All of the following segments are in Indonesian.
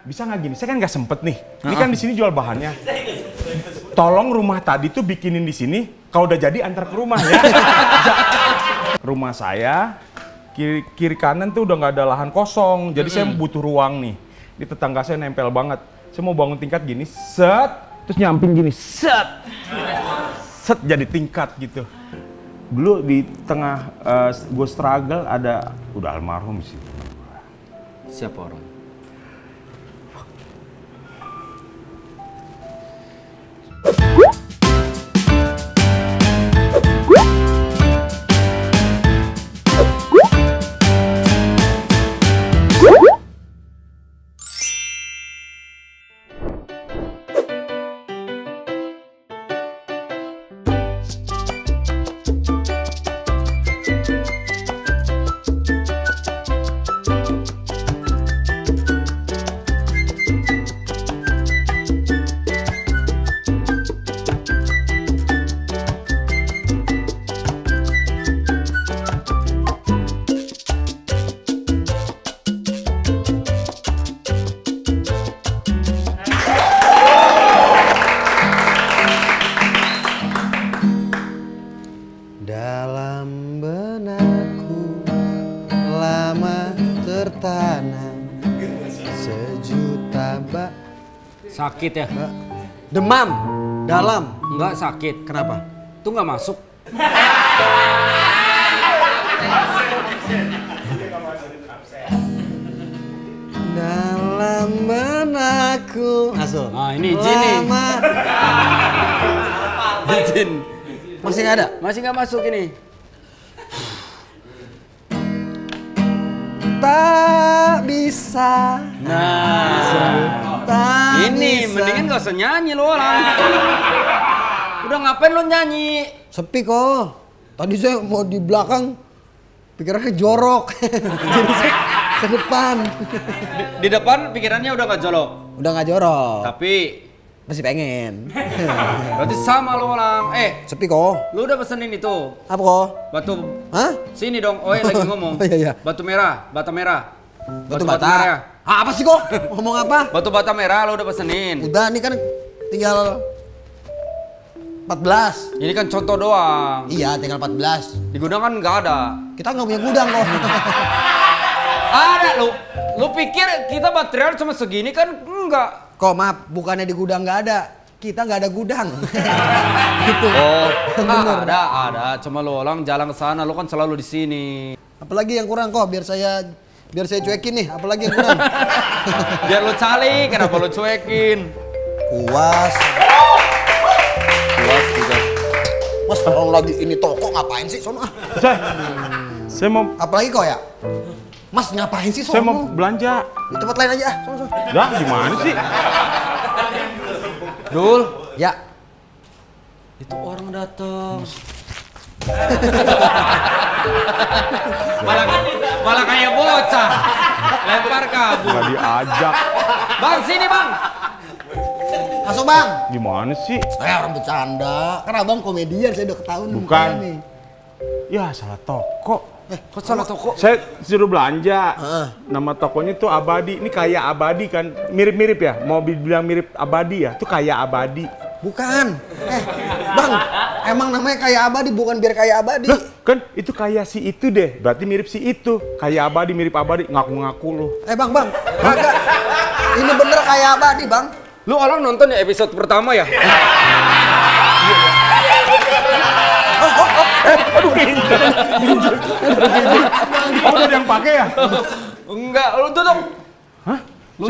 bisa nggak gini? Saya kan nggak sempet nih. Ini kan di sini jual bahannya. Tolong rumah tadi tuh bikinin di sini. Kalau udah jadi antar ke rumah ya. Rumah saya kiri kanan tuh udah nggak ada lahan kosong. Jadi saya butuh ruang nih. Di tetangga saya nempel banget. Saya mau bangun tingkat gini, set, terus nyamping gini, set, set jadi tingkat gitu. Dulu di tengah gue struggle ada udah almarhum sih. Siapa orang? Dalam benakku lama tertanam sejuta bak. Sakit ya? Demam dalam. Enggak sakit. Kenapa? Tuh nggak masuk. Dalam benakku. Asul. Nah ini jin nih. Jin. Masih nggak ada? Masih nggak masuk ini. Tak bisa. Nah. Tak Ini bisa. mendingan gak usah nyanyi lo orang. Udah ngapain lo nyanyi? Sepi kok. Tadi saya mau di belakang, pikirannya jorok. Jadi saya ke depan. Di depan pikirannya udah gak jolok. Udah nggak jorok. Tapi Masih pengen. berarti sama lo orang. Sepi kok. Lu udah pesenin itu Apa kok? batu. Hah? Sini dong. Oh lagi ngomong. Oh, iya. Batu merah, bata merah. Batu bata. Ah, apa sih kok? Ngomong apa? Batu bata merah lo udah pesenin. Udah, ini kan tinggal 14. Ini kan contoh doang. Iya, tinggal 14. Di gudang kan nggak ada. Kita nggak punya gudang kok. Ada lu. Lu pikir kita material cuma segini kan enggak. Kok maaf, bukannya di gudang nggak ada. Kita nggak ada gudang. Gitu. Oh, Bener. ada. Cuma lu orang jalan ke sana, lu kan selalu di sini. Apalagi yang kurang kok, biar saya cuekin nih. Apalagi yang kurang. Biar lu cali, kenapa lu cuekin? Kuas. Kuas juga. Mas, orang lagi ini toko ngapain sih? Sono ah. Saya mau Apalagi kok ya? Mas ngapain sih sono? saya mau belanja. Di tempat lain aja ah. Sono. Dah gimana sih? Dul, Ya. itu orang datang. malah kayak bocah. Lempar kabur. Nggak diajak. Bang, sini bang. Masuk bang. Gimana sih? Orang bercanda. Kan abang komedian, saya udah ketahuan Bukan. mukanya nih. Ya salah toko. Kok salah toko? Saya suruh belanja. Heeh. Nama tokonya tuh Abadi. Ini kayak Abadi kan. Mirip-mirip ya. Mau bilang mirip Abadi ya. Itu kayak Abadi. Bukan. Bang, emang namanya kayak abadi, bukan biar kayak abadi. Loh, kan itu kayak si itu deh. Berarti mirip si itu. Kayak Abadi, mirip Abadi. Ngaku-ngaku lu. Bang, kagak. Ini bener kayak abadi, bang. Lu orang nonton ya episode pertama ya? Aduh, ginjal. Oh, udah ada yang pakai ya? Enggak, lu duduk. Hah? Lu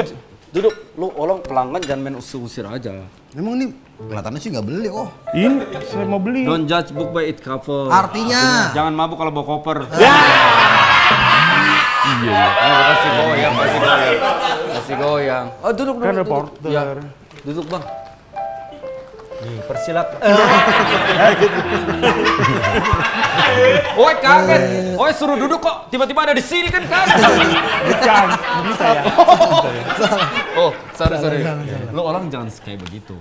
duduk, lu orang pelanggan jangan main usir-usir aja. Emang ini kelihatannya sih nggak beli kok. Ini saya mau beli. Don't judge book by its cover. Artinya? Jangan mabuk kalau bawa koper. Ya. Iya. Kasih goyang. Kasih goyang. Oh, duduk. Kan duduk. reporter. Ya, duduk bang. Nih, persilakan. Oi kaget. Oi suruh duduk kok. Tiba-tiba ada di sini kan kaget. Bukan. Ini saya. Oh, sorry. Lu orang jangan kayak begitu.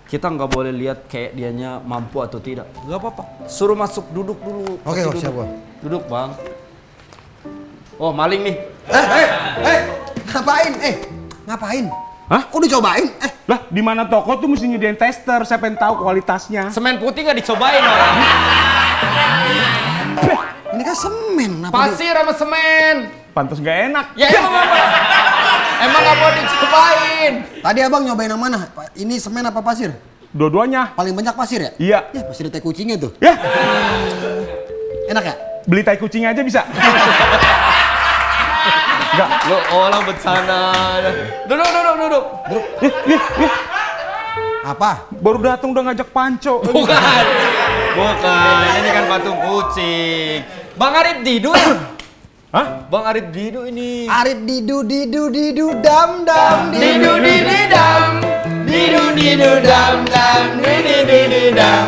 Kita nggak boleh lihat kayak dianya mampu atau tidak. Gak apa-apa. Suruh masuk duduk dulu. Oke, Kasih siap, duduk. Bang. Duduk bang. Oh maling nih. Ngapain? Ngapain? Hah? Kok dicobain? Lah, di mana toko tuh mesti nyediain tester, saya pengen tahu kualitasnya. Semen putih nggak dicobain orang. Ini kan semen. Pasir sama semen. Pantas nggak enak. Ya emang apa? Emang nggak mau dicobain. Tadi abang nyobain yang mana? Ini semen apa pasir? Dua-duanya. Paling banyak pasir ya? Iya. Ya pasir teh kucingnya tuh. Ya, Enak ya? beli tai kucing aja bisa. Enggak. Lo orang bersana. Duduk. Apa? Baru datang udah ngajak panco. Bukan. Ini kan patung kucing. Bang Arif Didu ya? Hah? Bang Arif Didu ini. Arif didu dam dam Didu dam. Didu dam dam.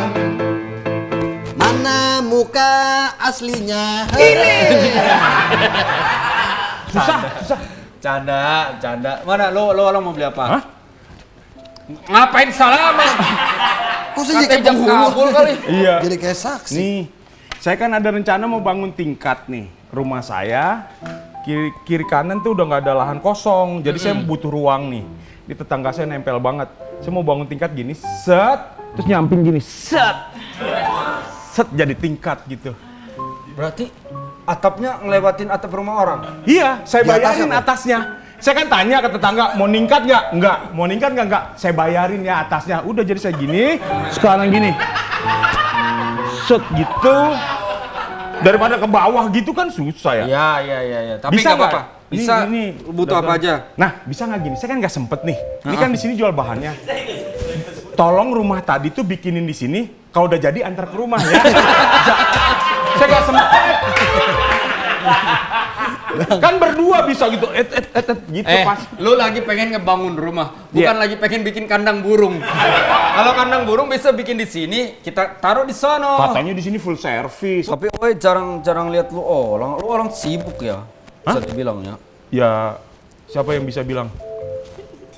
Mana muka aslinya? Susah. Canda. Mana lo orang mau beli apa? Hah? Ngapain salaman? Kok saya kayak jam kabul kali. Iya. Jadi kayak saksi. Nih, saya kan ada rencana mau bangun tingkat nih. Rumah saya, kiri kanan tuh udah nggak ada lahan kosong. Jadi saya butuh ruang nih. Di tetangga saya nempel banget. Saya mau bangun tingkat gini, set. Terus nyamping gini, set. Set jadi tingkat gitu. Berarti atapnya ngelewatin atap rumah orang? Iya, saya Di atasnya, bayarin Pak? atasnya. Saya kan tanya ke tetangga, mau ningkat nggak? Nggak. Mau ningkat nggak? Nggak. Saya bayarin ya atasnya. Udah jadi saya gini, sekarang gini. Set gitu. Daripada ke bawah gitu kan susah ya. Iya. Tapi Bisa nggak apa-apa. nggak? Bisa. Ini Butuh apa aja? Nah, bisa nggak gini? Saya kan nggak sempet nih. Ini kan di sini jual bahannya. Tolong rumah tadi tuh bikinin di sini. Kalau udah jadi antar ke rumah ya. Saya nggak sempet. Kan berdua bisa gitu. Gitu pas. Lu lagi pengen ngebangun rumah, bukan lagi pengen bikin kandang burung. Kalau kandang burung bisa bikin di sini, kita taruh di sono. Katanya di sini full service. Tapi oi jarang lihat lu orang sibuk ya. Bisa dibilang ya. Ya, siapa yang bisa bilang?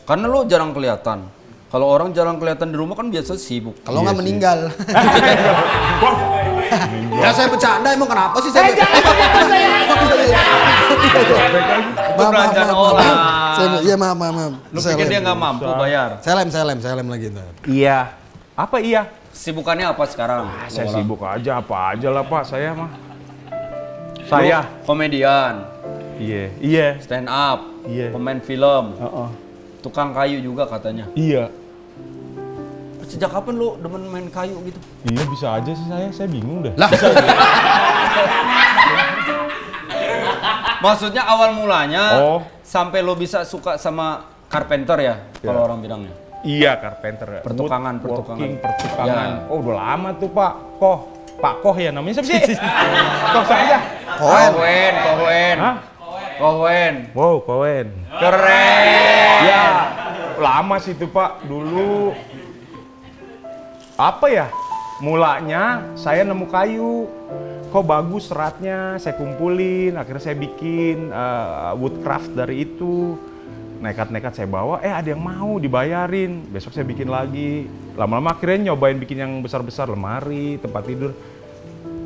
Karena lu jarang kelihatan. Kalau orang jarang kelihatan di rumah kan biasa sibuk. Kalau Iya nggak sih. meninggal. Wah, Ya saya bercanda, emang kenapa sih saya? belanjaan orang. Iya maaf. Lu pikir dia nggak mampu bayar? Saya lem lagi ntar. iya. Apa iya? Sibukannya apa sekarang? Saya sibuk aja, apa aja lah Pak, saya mah. Lu Saya. komedian, Iya. stand up, Iya. pemain film, Heeh. tukang kayu juga katanya. Iya. Sejak kapan lu demen main kayu gitu? Iya bisa aja sih saya bingung dah. Lah, Maksudnya awal mulanya Oh. sampai lo bisa suka sama carpenter ya, kalau orang bilangnya. Iya, carpenter. Pertukangan. Woodworking, pertukangan. Ya. Oh, udah lama tuh Pak. Pak Koh ya namanya siapa sih? Koh saya. Kohen. Hah? Kohen. Wow, Kowen. Keren. Ya, lama sih itu Pak. Dulu apa ya? Mulanya saya nemu kayu. Kok bagus seratnya, saya kumpulin, akhirnya saya bikin woodcraft dari itu. Nekat-nekat saya bawa, ada yang mau dibayarin. Besok saya bikin lagi. Lama-lama akhirnya nyobain bikin yang besar-besar, lemari, tempat tidur.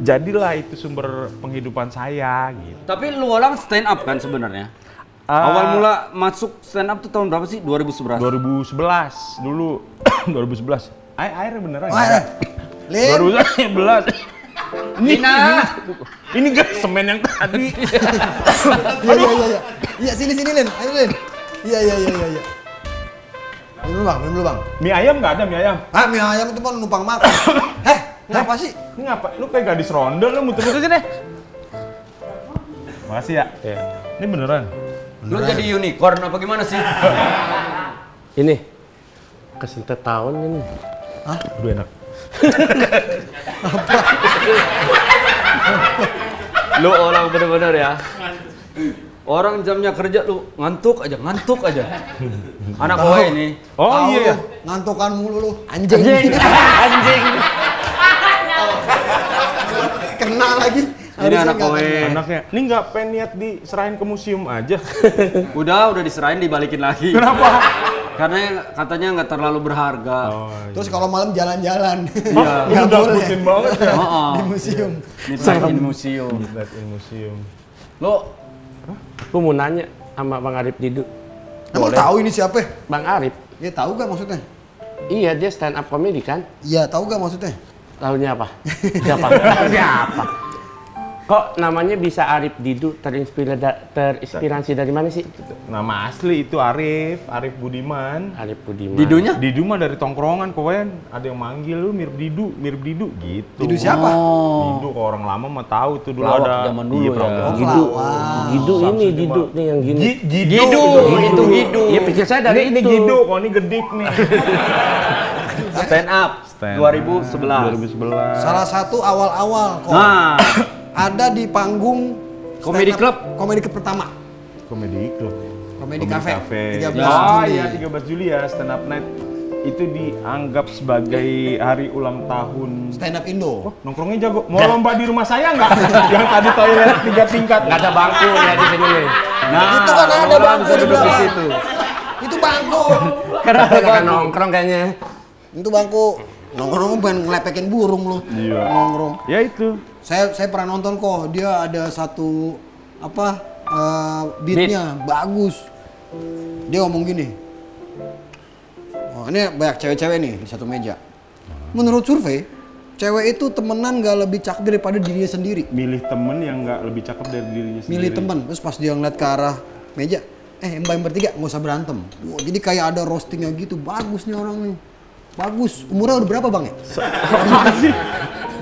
Jadilah itu sumber penghidupan saya gitu. Tapi lu orang stand up kan sebenarnya? Awal mula masuk stand up tuh tahun berapa sih? 2011. 2011 dulu. 2011. Air beneran. Lin. 2011. Ini gak semen yang tadi. Iya. Iya sini Lin. Ayo Lin. Iya. Minum dulu bang. Mie ayam nggak ada mie ayam? Ah, mie ayam itu mau numpang makan. Kenapa sih? Ini ngapa? Lu kayak gadis ronda, lu muter-muter sini deh. Makasih ya. Ini beneran. Lu jadi unicorn apa gimana sih? Ini kesentet tahun ini. Aduh enak. Lu orang bener-bener ya. Orang jamnya kerja lu ngantuk aja. Anak gue ini. Oh Tahu iya. lu, ngantukan mulu lu. Anjing. Anjing. Kena lagi. Ini Harusnya anak nggak gue. kena. Anaknya. Ini nggak pengen niat diserahin ke museum aja. Udah diserahin dibalikin lagi. Kenapa? Karena katanya nggak terlalu berharga. Terus kalau malam jalan-jalan. Iya. Ini Nggak udah boleh. rutin banget ya. Di museum. Di museum. Lihat in museum. Lo Aku mau nanya sama Bang Arif Didu. Emang tahu ini siapa? Bang Arif. Ya tahu gak maksudnya? Iya, dia stand up comedy kan? Iya, tahu gak maksudnya? Tahunya apa? Siapa? Siapa? Kok namanya bisa Arif Didu? Terinspirasi dari mana sih? Nama asli itu Arif Budiman. Arif Budiman. Didunya? Didu mah dari tongkrongan kowen. Ada yang manggil lu mirip Didu gitu. Didu siapa? Didu kalau orang lama mah tahu itu dulu Pelawak ada. zaman dulu iya, ya. pelawak. Gidu. Pelawak. Gidu ini, Didu nih yang gini. Gidu, itu Gidu. Iya, pikir saya dari Ini itu. Gidu, kok ini gedik nih. Stand up. 2011. Salah satu awal-awal kok. Nah, Ada di panggung Comedy stand up- Club. Comedy Club pertama. Komedi Club. Comedy Cafe. 13 Oh Juli. iya 13 Juli ya stand up night. Itu dianggap sebagai hari ulang tahun. Stand up Indo. Nongkrongnya jago. Mau lomba di rumah saya nggak? Yang tadi toilet 3 tingkat. Nggak ada bangku ya di sini nih. nah, Itu kan ada orang bangku bisa di duduk di belakang. situ. Itu bangku. Karena ada Nggak bangku. nongkrong kayaknya. Itu bangku. Nongkrong pengen ngelepekin burung lu. Iya. Nongkrong. Ya itu. Saya pernah nonton kok. Dia ada satu beatnya bagus. Dia ngomong gini. Oh, ini banyak cewek-cewek nih di satu meja. Menurut survei, cewek itu temenan gak lebih cakep daripada dirinya sendiri. Milih temen yang nggak lebih cakep dari dirinya sendiri. Milih temen. Terus pas dia ngeliat ke arah meja, mbak yang bertiga nggak usah berantem. Wah, jadi kayak ada roastingnya gitu. Bagus nih orang nih. Bagus. Umurnya udah berapa bang ya?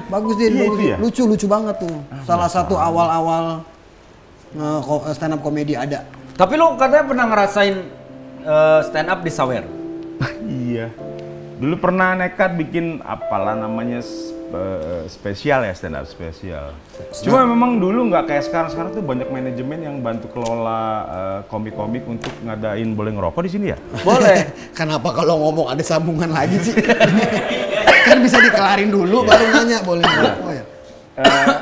Bagus dia, Iya, bagus. itu ya? Lucu banget tuh. Salah satu awal-awal stand up komedi ada. Tapi lu katanya pernah ngerasain stand up di Sawer. Iya. Dulu pernah nekat bikin apalah namanya spesial ya, stand up spesial. Cuma memang dulu nggak kayak sekarang. Sekarang tuh banyak manajemen yang bantu kelola komik-komik untuk ngadain boleh ngerokok di sini ya? Boleh. Kenapa kalau ngomong ada sambungan lagi sih? Kan bisa dikelarin dulu baru nanya boleh nggak? Oh ya.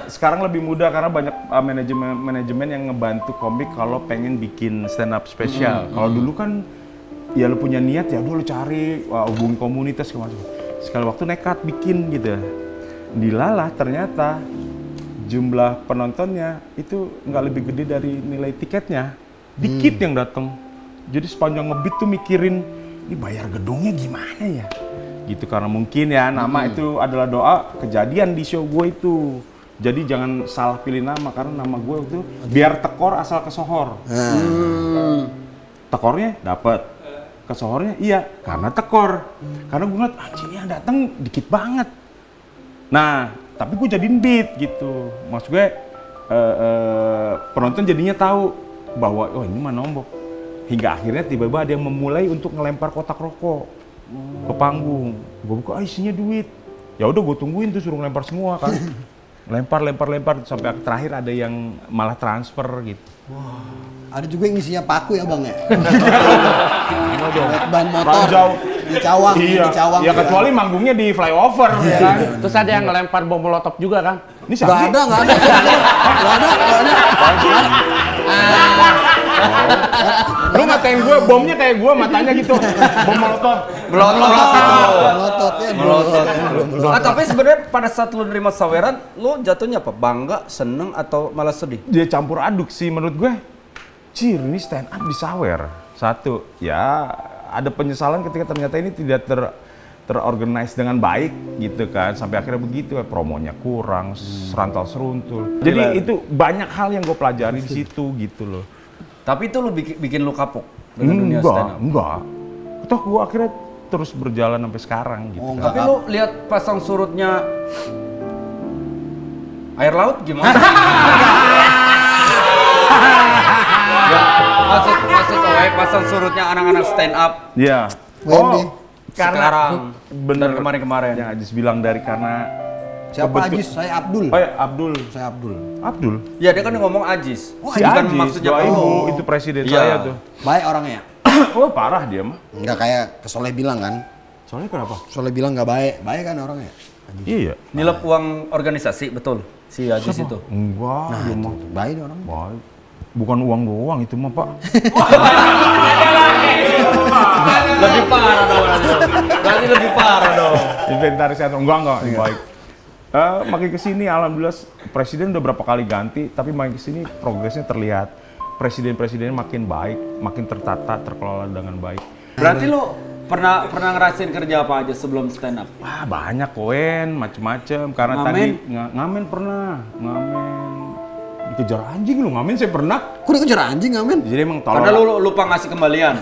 Sekarang lebih mudah karena banyak manajemen yang ngebantu komik kalau pengen bikin stand up spesial. Kalau dulu kan ya lu punya niat ya udah lu cari hubungi komunitas kemana. Sekali waktu nekat bikin gitu. Dilalah ternyata jumlah penontonnya itu nggak lebih gede dari nilai tiketnya. Dikit yang datang. Jadi sepanjang ngebit tuh mikirin ini bayar gedungnya gimana ya? Gitu karena mungkin ya nama itu adalah doa kejadian di show gue itu. Jadi jangan salah pilih nama karena nama gue itu biar tekor asal kesohor. Tekornya dapat, kesohornya iya karena tekor. Karena gue ngeliat anjing yang datang dikit banget. Nah tapi gue jadiin beat gitu. Maksud gue penonton jadinya tahu bahwa oh ini mah nombok. Hingga akhirnya tiba-tiba ada yang memulai untuk ngelempar kotak rokok ke panggung. Gue buka, isinya duit. Ya udah gue tungguin tuh suruh ngelempar semua kan. lempar sampai terakhir ada yang malah transfer gitu. Ada juga yang isinya paku ya bang ya? Dong. Ban motor Ranjau. di Cawang, Iya. di Cawang. Ya kecuali manggungnya di flyover ya kan. Terus ada yang ngelempar bom molotov juga kan? Ini Gak siapa sih? ada. Gak ada. Lu ngatain gue bomnya kayak gue matanya gitu. Bom molotov. Melotot ya. Melotot. Tapi sebenarnya pada saat lu nerima saweran, lu jatuhnya apa? Bangga, seneng atau malah sedih? Dia campur aduk sih menurut gue. Cir, ini stand up di Sawer. Satu, ya ada penyesalan ketika ternyata ini tidak terorganize dengan baik gitu kan. Sampai akhirnya begitu, promonya kurang, serantal seruntul. Jadi itu banyak hal yang gue pelajari di situ gitu loh. Tapi itu lu bikin lu kapok dengan dunia stand up? Enggak. Toh gue akhirnya terus berjalan sampai sekarang gitu. Oh, kan. Tapi lu lihat pasang surutnya air laut gimana? Maksud pasang surutnya anak-anak stand up. Iya. Wendy. Sekarang bener dan kemarin-kemarin. yang Ajis bilang dari karena Siapa kebetul- Ajis? Saya Abdul. Oh ya, Abdul. Saya Abdul. Abdul. Ya dia kan ngomong Ajis. Si Bukan Ajis, maksudnya doa oh. ibu itu presiden Iya. saya tuh. Baik orangnya. Oh parah dia mah. Enggak kayak Kesoleh bilang kan. Soalnya kenapa? Soleh bilang nggak baik. Baik kan orangnya. Iya. Nilep uang organisasi betul si Ajis itu. Enggak, Nah, dia itu, mah baik dia orangnya. baik. Bukan uang doang itu mah Pak. Lebih parah dong. Berarti lebih parah dong. Inventaris atau enggak baik. Makin kesini alhamdulillah presiden udah berapa kali ganti, tapi makin kesini progresnya terlihat. presiden-presidennya makin baik, makin tertata, terkelola dengan baik. Berarti lu pernah ngerasain kerja apa aja sebelum stand up? Wah banyak koen, macem-macem. Karena Ngamen? tadi ngamen pernah, dikejar anjing lu, ngamen saya pernah. Kok dikejar anjing ngamen? Jadi emang tolong. Karena lu lupa ngasih kembalian.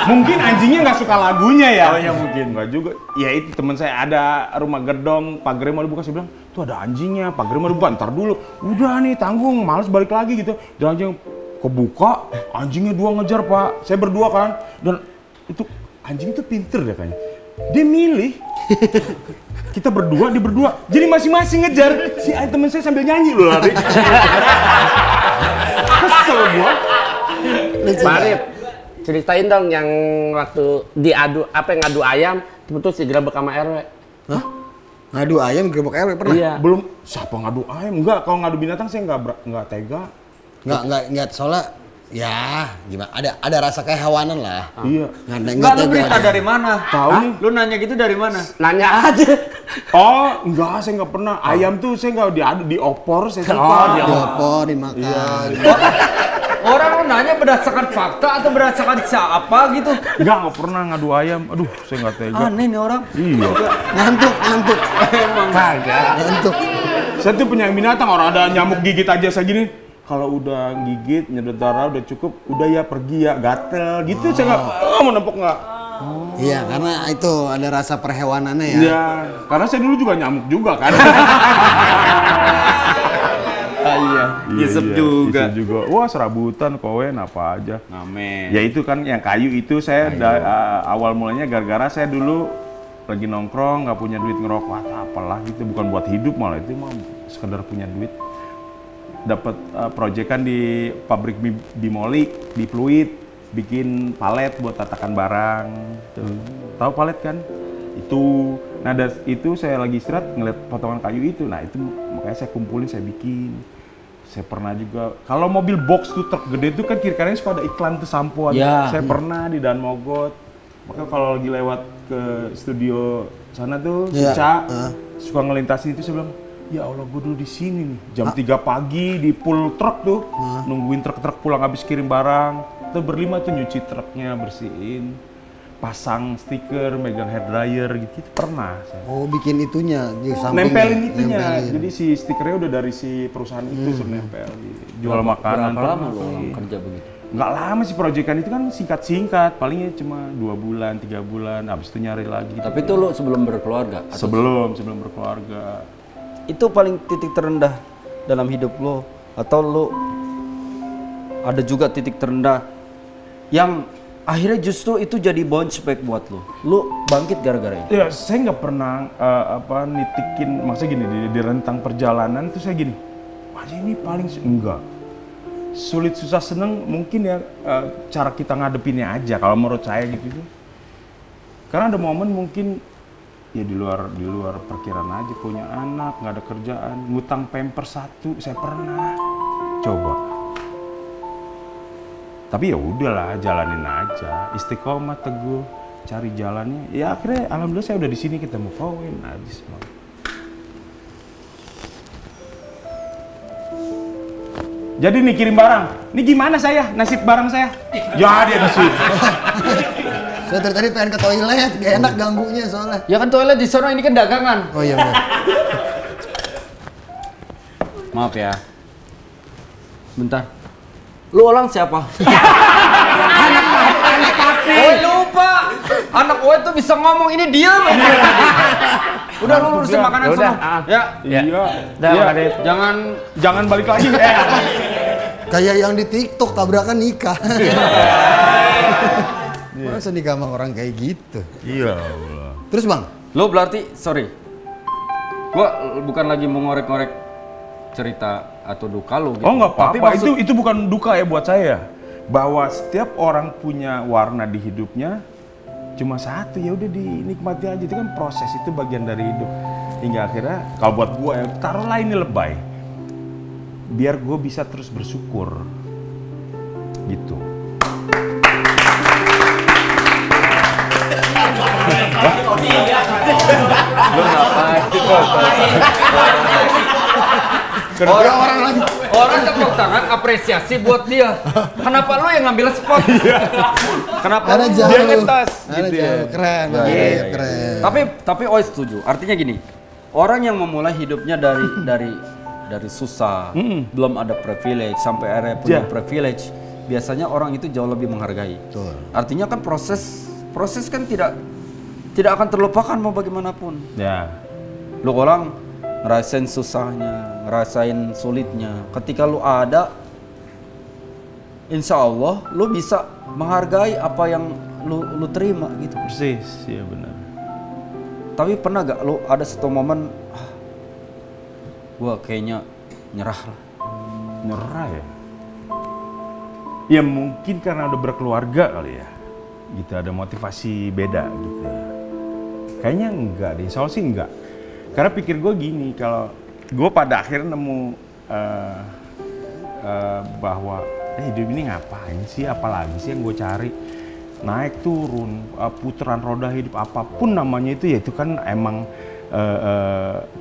Mungkin anjingnya nggak suka lagunya ya. Oh iya, mungkin. Nggak juga. Ya itu teman saya ada rumah gedong, pagernya mau dibuka, saya bilang tuh ada anjingnya, pagernya mau dibuka, ntar dulu. Udah nih tanggung, males balik lagi gitu. Dan anjing kebuka, anjingnya 2 ngejar Pak. Saya berdua kan, dan itu anjing itu pinter deh kayaknya. Dia milih. Kita berdua, dia berdua. Jadi masing-masing ngejar. Si temen saya sambil nyanyi loh lari. Kesel gua. Pak Arif, ceritain dong yang waktu ngadu ayam, itu si gerebek sama RW. Hah? Ngadu ayam gerebek RW pernah? Iya. Belum, siapa ngadu ayam? Enggak, kalau ngadu binatang saya enggak tega. Enggak, soalnya ya gimana? Ada rasa kehewanan lah. Iya. Enggak, lu berita dari mana? Tahu nih. Lu nanya gitu dari mana? Nanya aja. Oh, enggak, saya enggak pernah. Ayam tuh saya enggak diadu, diopor, saya suka. Diopor, dimakan. Orang lu nanya berdasarkan fakta atau berdasarkan siapa gitu? Enggak pernah ngadu ayam. Aduh, saya enggak tega. Aneh nih orang. Iya. Ngantuk. Emang kagak. Ngantuk. Saya tuh penyayang binatang, orang ada nyamuk gigit aja saya gini. Kalau udah gigit, nyedot darah udah cukup, udah ya pergi ya, gatel gitu. Saya enggak mau nempok enggak. Iya, karena itu ada rasa perhewanannya ya. Iya, karena saya dulu juga nyamuk juga kan. Iya, Yusuf juga. Yusuf juga. Wah, serabutan, kowen apa aja. Ngamen. Ya itu kan yang kayu itu saya awal mulanya gara-gara saya dulu lagi nongkrong nggak punya duit ngerokok atau apalah gitu, bukan buat hidup malah itu mah sekedar punya duit. Dapat proyekan di pabrik bimoli di Fluid, bikin palet buat tatakan barang. Tuh. Tahu palet kan? Itu. Nah itu saya lagi istirahat ngeliat potongan kayu itu. Nah itu makanya saya kumpulin, saya bikin. Saya pernah juga, kalau mobil box tuh truk gede itu kan kiri kanannya suka ada iklan tuh sampo. Ya. Saya pernah di Dan Mogot. Maka kalau lagi lewat ke studio sana tuh, Suca, suka ngelintasin itu, saya bilang, ya Allah gue dulu di sini nih, jam 3 pagi di pool truk tuh, nungguin truk-truk pulang habis kirim barang. Tuh berlima tuh nyuci truknya, bersihin, pasang stiker, megang hair dryer gitu, pernah saya. Oh, bikin itunya di samping. Nempelin itunya, jadi si stikernya udah dari si perusahaan itu suruh nempel, jual makanan. Berapa lama lu orang kerja begitu? Nggak lama sih, proyekan itu kan singkat-singkat, palingnya cuma 2 bulan, 3 bulan, habis itu nyari lagi. Tapi itu lu sebelum berkeluarga? Sebelum berkeluarga. Itu paling titik terendah dalam hidup lo, atau lo ada juga titik terendah yang akhirnya justru itu jadi bounce back buat lo bangkit gara-gara itu? Ya saya nggak pernah nitikin, maksudnya gini di rentang perjalanan tuh saya gini, wah ini paling enggak sulit susah seneng mungkin ya cara kita ngadepinnya aja kalau menurut saya gitu. Karena ada momen mungkin ya di luar perkiraan aja, punya anak, nggak ada kerjaan, ngutang Pampers 1 saya pernah coba. Tapi ya udahlah, jalanin aja, istiqomah, teguh, cari jalannya. Ya akhirnya alhamdulillah saya udah di sini, ketemu Kowen, habis semua. Jadi nih kirim barang, ini gimana saya, nasib barang saya? Ya dia di sini. Saya dari tadi pengen ke toilet, gak enak ganggunya soalnya. Ya kan toilet di sana, ini kan dagangan. Oh iya benar. Maaf ya. Bentar. Lu orang siapa? Anak papi. Oh lupa. Anak gue tuh bisa ngomong, ini dia. Udah lu urusin makanan sana. Ya. Iya. Jangan balik lagi. Kayak yang di TikTok tabrakan nikah. Masa nikah sama orang kayak gitu? Iya Allah. Terus bang? Lu berarti, sorry. Gua bukan lagi mau ngorek-ngorek cerita atau duka lu gitu. Oh nggak apa-apa, Maksud... itu bukan duka ya buat saya. Bahwa setiap orang punya warna di hidupnya, cuma satu, ya udah dinikmati aja. Itu kan proses, itu bagian dari hidup. Hingga akhirnya, kalau buat gua ya, taruhlah ini lebay. Biar gue bisa terus bersyukur. Gitu. Orang tepuk tangan apresiasi buat dia. Kenapa lu yang ngambil spot? Kenapa Karena lu? jauh. Dia ngetas Karena gitu ya. jauh. Keren, Bang Iya, Arif, iya. keren. Tapi Oi setuju. Artinya gini, orang yang memulai hidupnya dari susah, belum ada privilege sampai akhirnya punya Ya. privilege, biasanya orang itu jauh lebih menghargai. Betul. Artinya kan proses kan tidak akan terlupakan mau bagaimanapun. Ya. Lu orang ngerasain susahnya, ngerasain sulitnya. Ketika lu ada, insya Allah lu bisa menghargai apa yang lu terima gitu. Persis, ya benar. Tapi pernah gak lu ada satu momen, gua kayaknya nyerah lah. Nyerah ya? Ya mungkin karena udah berkeluarga kali ya. Gitu, ada motivasi beda gitu ya. Kayaknya enggak deh, soal sih enggak. Karena pikir gue gini, kalau gue pada akhirnya nemu bahwa hidup ini ngapain sih, apalagi sih yang gue cari. Naik turun, putaran roda hidup apapun namanya itu ya itu kan emang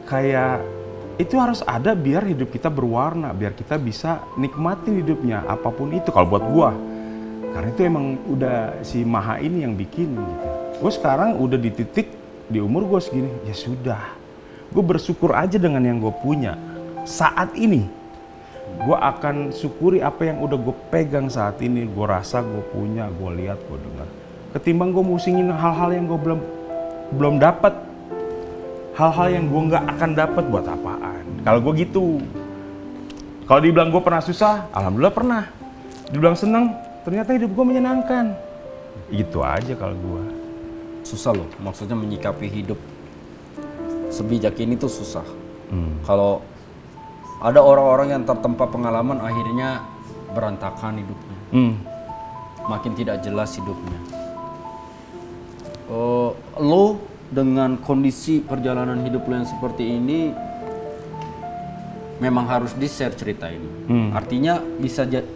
kayak itu harus ada biar hidup kita berwarna, biar kita bisa nikmatin hidupnya apapun itu kalau buat gua. Karena itu emang udah si Maha ini yang bikin gitu. Gue sekarang udah di titik di umur gue segini, ya sudah. Gue bersyukur aja dengan yang gue punya. Saat ini gue akan syukuri apa yang udah gue pegang saat ini. Gue rasa gue punya, gue lihat, gue dengar. Ketimbang gue musingin hal-hal yang gue belum dapat. Hal-hal yang gue nggak akan dapat buat apaan. Kalau gue gitu. Kalau dibilang gue pernah susah, alhamdulillah pernah. Dibilang seneng, ternyata hidup gue menyenangkan. Gitu aja kalau gue. Susah loh, maksudnya menyikapi hidup sebijak ini tuh susah. Kalau ada orang-orang yang tertempa pengalaman akhirnya berantakan hidupnya. Makin tidak jelas hidupnya. Lo dengan kondisi perjalanan hidup lo yang seperti ini memang harus di-share cerita ini. Artinya bisa jadi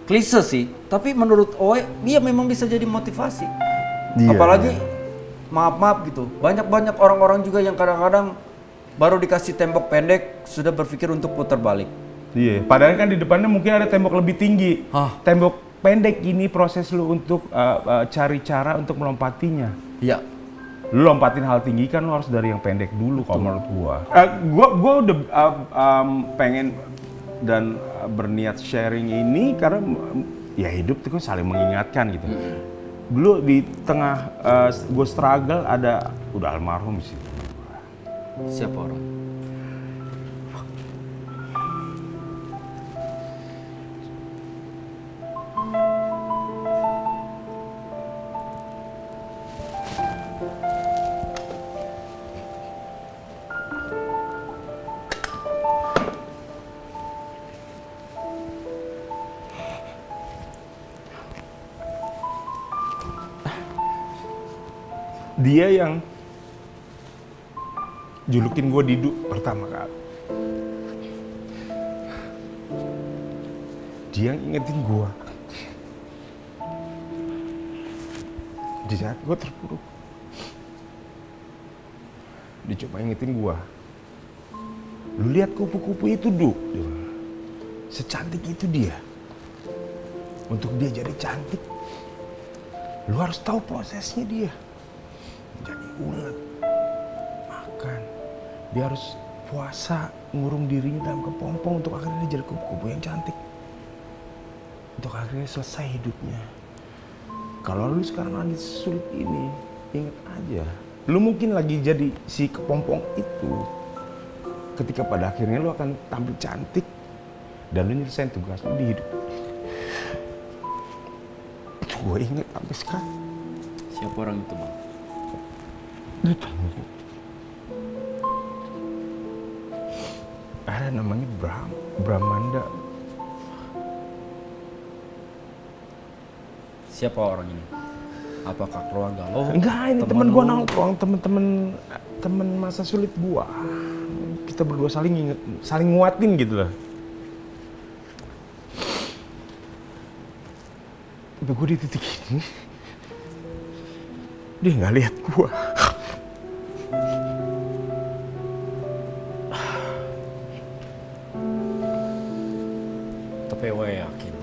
klise sih, tapi menurut Oe dia memang bisa jadi motivasi. Iya. Apalagi maaf gitu, banyak orang-orang juga yang kadang-kadang baru dikasih tembok pendek sudah berpikir untuk putar balik. Iya, padahal kan di depannya mungkin ada tembok lebih tinggi. Tembok pendek ini proses lu untuk cari cara untuk melompatinya. Iya. Lu lompatin hal tinggi kan lu harus dari yang pendek dulu kalau menurut gua. Gua udah pengen dan berniat sharing ini karena ya hidup itu kan saling mengingatkan gitu. Dulu di tengah gue struggle ada udah almarhum sih. Siapa orang? Dia yang julukin gue Didu pertama kali. Dia yang ingetin gue di saat gue terpuruk. Dia coba ingetin gue, lu lihat kupu-kupu itu, Du. Secantik itu dia. Untuk dia jadi cantik, lu harus tahu prosesnya dia. Jadi ulet, makan, dia harus puasa, ngurung dirinya dalam kepompong untuk akhirnya dia jadi kupu-kupu yang cantik. Untuk akhirnya selesai hidupnya. Kalau lu sekarang lagi sulit ini, ingat aja, lu mungkin lagi jadi si kepompong itu. Ketika pada akhirnya lu akan tampil cantik dan lu nyelesain tugas lu di hidup. Itu gue inget sampai sekarang. Siapa orang itu, Bang? Ada namanya Bramanda. Siapa orang ini? Apakah keluarga lo? Enggak, ini temen gua nongkrong, temen masa sulit gua. Kita berdua saling nguatin gitu loh. Tapi gua di titik ini, dia nggak lihat gua. Tapi gue yakin,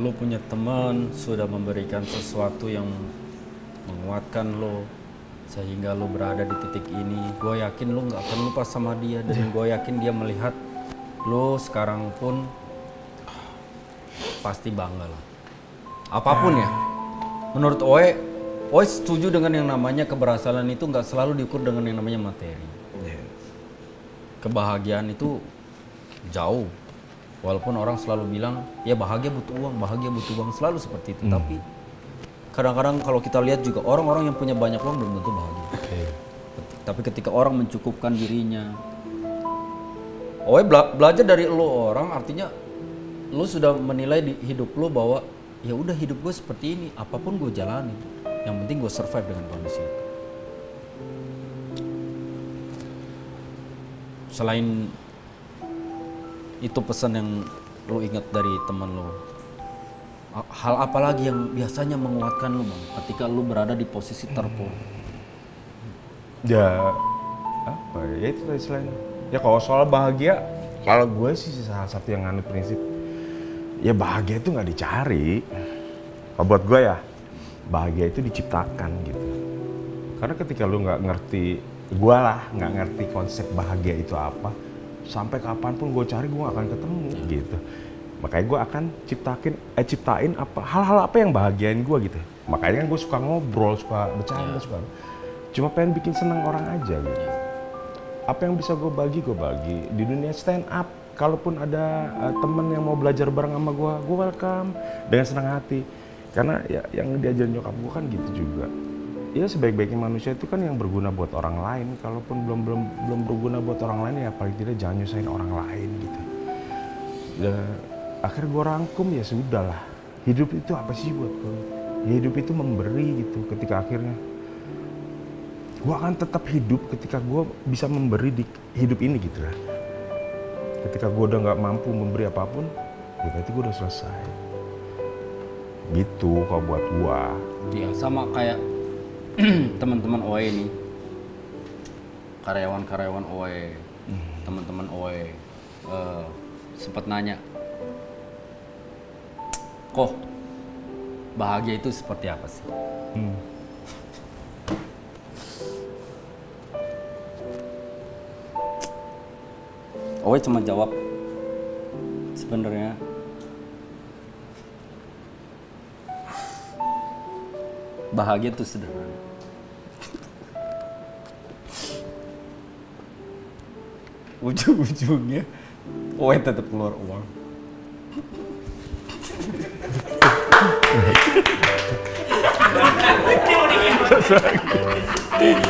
lu punya teman sudah memberikan sesuatu yang menguatkan lo sehingga lo berada di titik ini. Gue yakin lo nggak akan lupa sama dia, dan gue yakin dia melihat lo sekarang pun pasti bangga lah. Apapun ya, menurut Oe setuju dengan yang namanya keberhasilan itu nggak selalu diukur dengan yang namanya materi. Kebahagiaan itu jauh. Walaupun orang selalu bilang, ya bahagia butuh uang, selalu seperti itu. Tapi kadang-kadang kalau kita lihat juga orang-orang yang punya banyak uang belum tentu bahagia. Tapi ketika orang mencukupkan dirinya, belajar dari lo orang, artinya lo sudah menilai di hidup lo bahwa ya udah hidup gue seperti ini, apapun gue jalani. Yang penting gue survive dengan kondisi itu. Selain itu pesan yang lo ingat dari teman lo, hal apa lagi yang biasanya menguatkan lo Bang ketika lo berada di posisi terpuruk? Ya apa ya itu tadi selain ya kalau soal bahagia, kalau gue sih salah satu yang nganut prinsip ya bahagia itu nggak dicari. Kalau buat gue ya bahagia itu diciptakan gitu. Karena ketika lu nggak ngerti, gue lah nggak ngerti konsep bahagia itu apa, sampai kapanpun gue cari gue gak akan ketemu gitu. Makanya gue akan ciptain apa hal-hal apa yang bahagiain gue gitu. Makanya kan gue suka ngobrol, suka bercanda, suka cuma pengen bikin seneng orang aja gitu. Apa yang bisa gue bagi di dunia stand up. Kalaupun ada temen yang mau belajar bareng sama gue welcome dengan senang hati. Karena ya yang diajarin nyokap gue kan gitu juga. Ya sebaik-baiknya manusia itu kan yang berguna buat orang lain. Kalaupun belum berguna buat orang lain ya paling tidak jangan nyusahin orang lain gitu. Ya, akhirnya gue rangkum ya sudahlah. Hidup itu apa sih buat gue? Ya, hidup itu memberi gitu. Ketika akhirnya gue akan tetap hidup ketika gue bisa memberi di hidup ini gitu lah. Ketika gue udah nggak mampu memberi apapun, ya berarti gue udah selesai. Gitu kalau buat gue. Iya sama kayak teman-teman OE ini, karyawan-karyawan OE, teman-teman OE sempat nanya, kok bahagia itu seperti apa sih? OE cuma jawab, sebenarnya bahagia itu sederhana. Ujung-ujungnya Oe tetap keluar uang.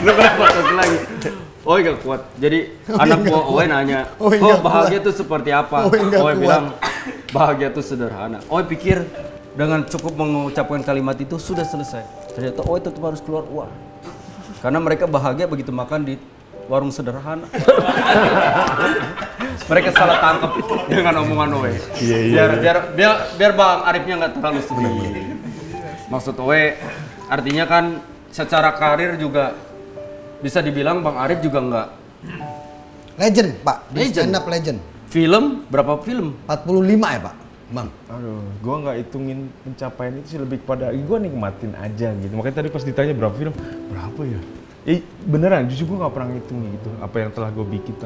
Lu kenapa satu lagi? Oe gak kuat. Jadi anak gua Oe nanya, kok bahagia itu seperti apa? Oe bilang bahagia itu sederhana. Oe pikir dengan cukup mengucapkan kalimat itu sudah selesai. Ternyata Oe tetap harus keluar uang. Karena mereka bahagia begitu makan di warung sederhana. Mereka salah tangkap dengan omongan Oe. Biar Bang Arifnya nggak terlalu sedih. Maksud Oe artinya kan secara karir juga bisa dibilang Bang Arif juga nggak legend Pak, di Legend. stand up legend. film, berapa film? 45 ya Pak, Bang. Aduh, gue nggak hitungin pencapaian itu sih, lebih kepada gue nikmatin aja gitu. Makanya tadi pas ditanya berapa film, berapa ya? Beneran, justru gue nggak pernah ngitung gitu. Apa yang telah gue bikin,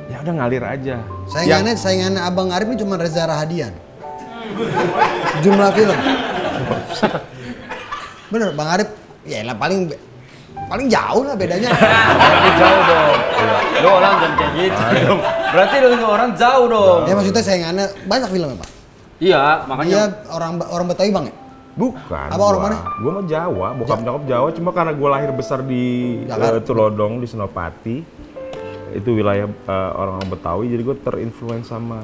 ya udah ngalir aja. Saingannya Abang Arif ini cuma Reza Rahadian. Jumlah film. Bener, Bang Arif, ya lah paling jauh lah bedanya. Berarti jauh dong. Lo orang jangan kayak gitu. Berarti lo orang jauh dong. Ya maksudnya saingannya banyak filmnya Pak. Iya, makanya. Dia orang Betawi Bang ya? Bukan. Apa orang mana? Gue mah Jawa, bokap nyokap Jawa. Cuma karena gue lahir besar di Tulodong, di Senopati. Itu wilayah orang Betawi, jadi gue terinfluence sama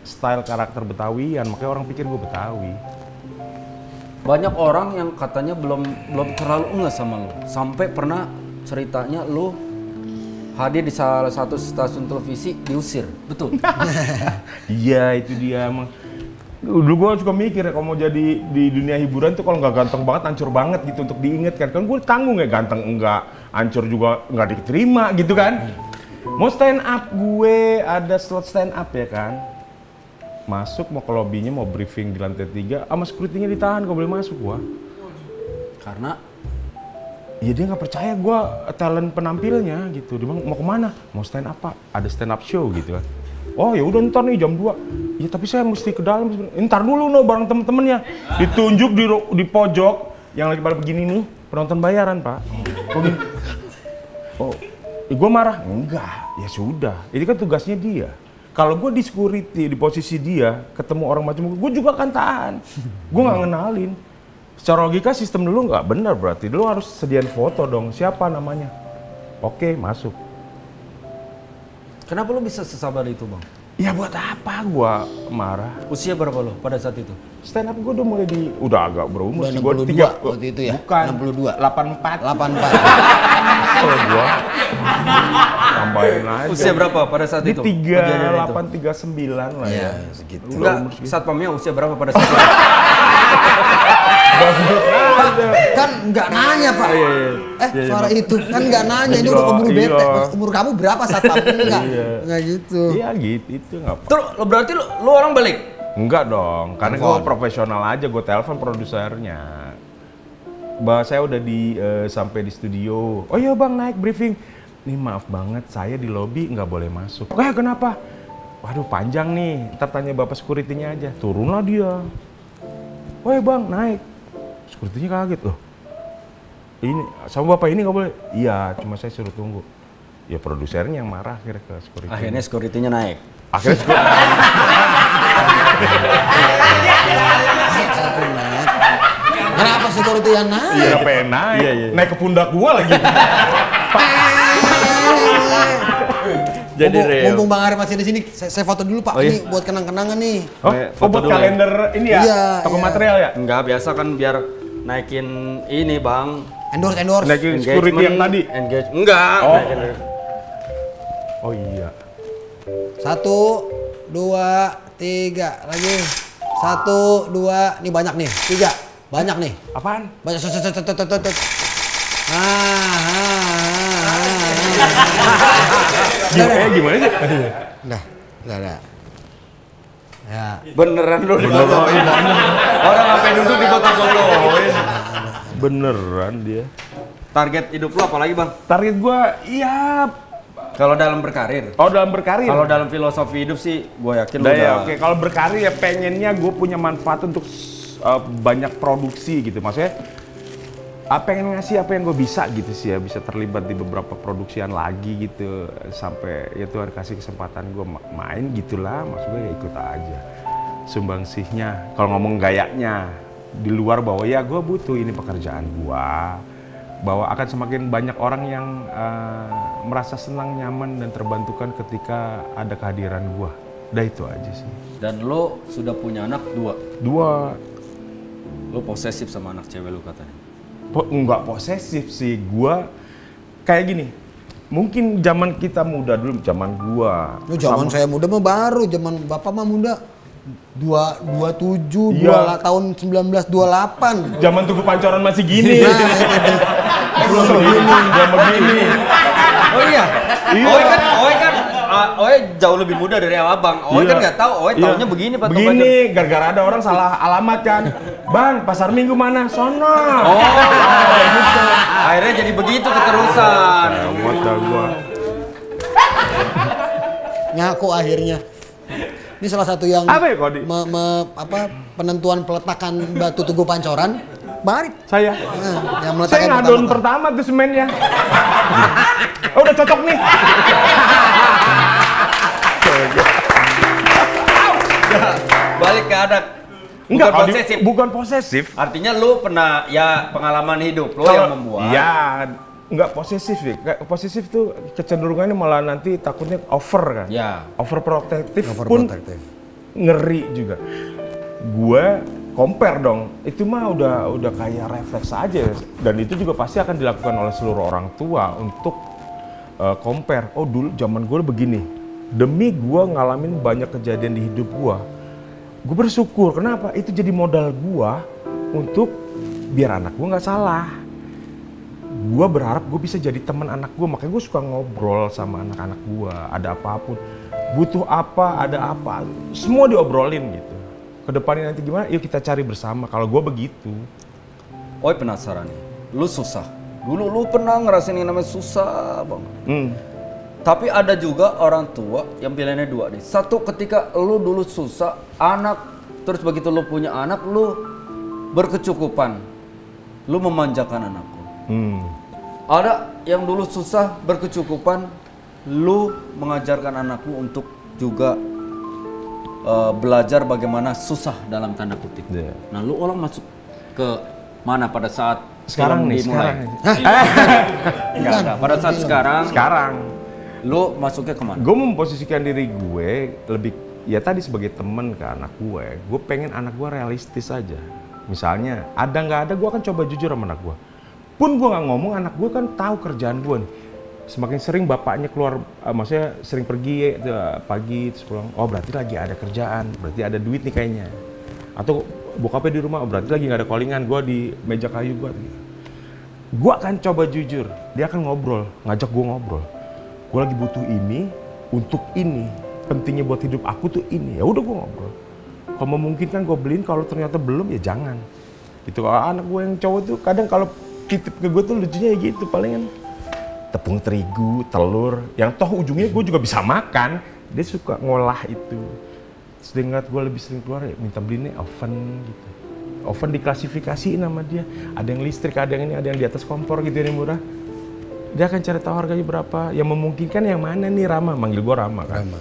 style karakter Betawian. Makanya orang pikir gue Betawi. Banyak orang yang katanya belum terlalu enggak sama lo. Sampai pernah ceritanya lo hadir di salah satu stasiun televisi diusir, betul? Iya, itu dia emang. Dulu gue suka mikir ya, kalau mau jadi di dunia hiburan tuh kalau nggak ganteng banget, hancur banget gitu untuk diinget kan. Kan gue tanggung ya, ganteng enggak, hancur juga nggak diterima gitu kan. Mau stand up, gue ada slot stand up ya kan. Masuk mau ke lobbynya, mau briefing di lantai 3, sama security-nya ditahan, gak boleh masuk gua. Karena Ya dia nggak percaya gua talent penampilnya gitu. Dia bilang mau kemana? Mau stand up Pak, ada stand up show gitu kan. Oh ya udah ntar nih jam 2. Ya tapi saya mesti ke dalam. Ntar dulu no bareng temen-temennya. Ditunjuk di pojok yang lagi pada begini nih, penonton bayaran Pak. Oh, gini. Oh, ya gua marah? Enggak, ya sudah. Ini kan tugasnya dia. Kalau gue di security, di posisi dia, ketemu orang macam gue juga akan tahan. Gue nggak ngenalin. Secara logika sistem dulu nggak benar berarti. Dulu harus sediain foto dong, siapa namanya. Oke, masuk. kenapa lo bisa sesabar itu bang? Ya buat apa gue marah? Usia berapa lo pada saat itu? Stand up gue udah mulai udah agak berumur. Udah sih. 62 Gua waktu itu ya? Bukan. 62. 84. 84. Kalau gue tambahin aja. Usia berapa pada saat Di itu? Kejadian itu? 38, 39 lah ya. Iya, segitu. Enggak, satpamnya usia berapa pada saat itu? Kan nggak nanya Pak. Suara itu kan nggak nanya, ini udah keburu Iya. bete. Umur kamu berapa saat enggak? Iya. Nggak gitu. Iya gitu, itu nggak apa. Terus lo berarti lo orang balik? Enggak dong, karena gue Telepon. profesional aja, gue telepon produsernya. Saya udah sampai di studio. Oh iya bang, naik briefing. Nih maaf banget, saya di lobby nggak boleh masuk. Kenapa? Waduh panjang nih, ntar tanya bapak security-nya aja. Turunlah dia. Woi bang, naik. Security-nya kaget loh. Ini sama bapak ini nggak boleh. Iya, cuma saya suruh tunggu. Ya produsernya yang marah akhirnya ke security. Akhirnya security-nya naik. Akhirnya security. Kenapa security yang naik? Iya, pengen naik. Naik ke pundak gua lagi. Jadi Mumpung Bang Arif masih di sini, saya foto dulu Pak. Oh, iya? Ini buat kenang-kenangan nih. Oh, Foto buat dulu ya? kalender ini ya? Iya, Toko iya. material ya? Enggak, biasa kan biar naikin ini bang. Endorse. Naikin security yang tadi? Enggak. Oh. naikin- Oh iya. 1, 2, 3 lagi. 1, 2, nih banyak nih. 3, banyak nih. Apaan? Banyak. Gimana sih? Nah, udah. Ya. Beneran lu difotoin. Orang sampai duduk di foto-fotoin. Beneran dia. Target hidup lu apa lagi bang? Target gua, iya. Kalau dalam berkarir. Oh dalam berkarir? Kalau dalam filosofi hidup sih, gue yakin lu Udah ya, udah. oke. Kalau berkarir ya pengennya gue punya manfaat untuk banyak produksi gitu. Maksudnya, pengen ngasih apa yang gue bisa gitu sih ya. Bisa terlibat di beberapa produksian lagi gitu. Sampai ya Tuhan kasih kesempatan gue main gitulah. Maksud gue ya ikut aja. Sumbangsihnya, kalau ngomong gayanya. Di luar bahwa ya gue butuh ini pekerjaan gue. Bahwa akan semakin banyak orang yang merasa senang, nyaman, dan terbantukan ketika ada kehadiran gua. Udah itu aja sih. Dan lo sudah punya anak 2. 2, Lo posesif sama anak cewek lo katanya. enggak posesif sih. Gua kayak gini. Mungkin zaman kita muda dulu, zaman gua. Lu zaman saya muda mah baru, zaman Bapak mah muda. 27, Iya. tahun 1928. Zaman Tugu Pancoran masih gini. Nah, itu. Belum begini. Oh iya? Iya. Oe jauh lebih muda dari abang. Oe kan nggak tahu, Oe taunya begini Pak. Begini, gara-gara ada orang salah alamat kan. Bang, pasar Minggu mana? Sono. Oh, akhirnya jadi begitu keterusan. Emot dah gua. Ngaku akhirnya. Ini salah satu yang Apa ya, Kodi? penentuan peletakan batu Tugu Pancoran. Bang Arif. Saya. Yang Saya meletakkan ngadon pertama. pertama tuh semennya. Oh, udah cocok nih. Balik ke anak. Enggak, Bukan posesif. bukan posesif. Artinya lu pernah ya pengalaman hidup lo yang membuat. Iya, enggak posesif sih. Kayak posesif tuh kecenderungannya malah nanti takutnya over kan. Ya. Overprotective pun Overprotective. ngeri juga. Gue compare dong. Itu mah udah kayak refleks aja, dan itu juga pasti akan dilakukan oleh seluruh orang tua untuk compare. Oh dulu zaman gue begini. Demi gue ngalamin banyak kejadian di hidup gue bersyukur. Kenapa? Itu jadi modal gue untuk biar anak gue nggak salah. Gue berharap gue bisa jadi teman anak gue, makanya gue suka ngobrol sama anak-anak gue. Ada apapun, butuh apa, ada apa, semua diobrolin gitu. Kedepannya nanti gimana? Yuk kita cari bersama. Kalau gue begitu. Oi penasaran nih, lu susah. Dulu lu pernah ngerasain yang namanya susah banget. Tapi ada juga orang tua yang pilihannya dua nih. Satu, ketika lu dulu susah, anak, terus begitu lu punya anak, lu berkecukupan. Lu memanjakan anak lu. Ada yang dulu susah, berkecukupan, lu mengajarkan anak lu untuk juga belajar bagaimana susah dalam tanda kutip. Nah, lu orang masuk ke mana pada saat Sekarang nih, dimulai? Enggak, pada saat sekarang. Lu masuknya kemana? Gue memposisikan diri gue lebih, ya tadi sebagai temen ke anak gue. Gue pengen anak gue realistis aja. Misalnya, ada nggak ada, gue akan coba jujur sama anak gue. Pun gue nggak ngomong, anak gue kan tahu kerjaan gue nih. Semakin sering bapaknya keluar, maksudnya sering pergi pagi terus pulang. Oh berarti lagi ada kerjaan, berarti ada duit nih kayaknya. Atau bokapnya di rumah, oh, berarti lagi nggak ada callingan, gue di meja kayu gue. Gue akan coba jujur, dia akan ngobrol, ngajak gue ngobrol. Gue lagi butuh ini, untuk ini, pentingnya buat hidup aku tuh ini. Ya udah gue ngobrol. Kalau memungkinkan gue beliin, kalau ternyata belum ya jangan. Gitu. Anak gue yang cowok tuh kadang kalau titip ke gue tuh lucunya ya gitu, palingan tepung terigu, telur, yang toh ujungnya gue juga bisa makan. Dia suka ngolah itu. Terus dia ngeliat gue lebih sering keluar, ya minta beliinnya oven gitu. Oven diklasifikasiin sama dia. Ada yang listrik, ada yang ini, ada yang di atas kompor gitu yang murah. Dia akan cari tahu harganya berapa. Yang memungkinkan yang mana nih, Rama? Manggil gue Rama kan. Rama.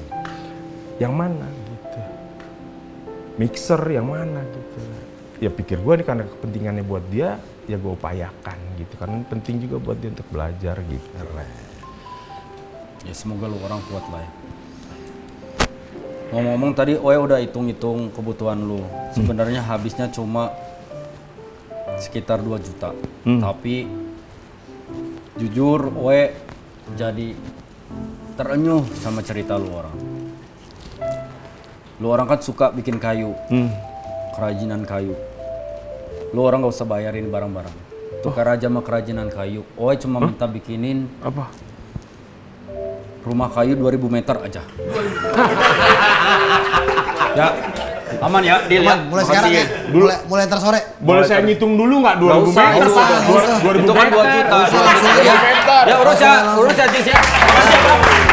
Yang mana gitu. Mixer yang mana gitu. Ya pikir gue nih karena kepentingannya buat dia, ya gue upayakan gitu. Karena penting juga buat dia untuk belajar gitu. Ya semoga lu orang kuat lah ya. Ngomong-ngomong tadi Oe udah hitung-hitung kebutuhan lu. Sebenarnya habisnya cuma sekitar 2 juta. Tapi jujur Oe jadi terenyuh sama cerita lu orang. Lu orang kan suka bikin kayu. Kerajinan kayu. Lu orang gak usah bayarin barang-barang. Tukar aja sama kerajinan kayu. Oe cuma minta bikinin apa? Rumah kayu 2000 meter aja. Ya, aman ya, deal ya. Mulai sekarang ya, mulai ntar sore. Boleh saya ngitung dulu nggak 2000 meter? 2000 meter. Itu kan 2 juta. Ya urus ya, Cis ya. Makasih ya, Bang.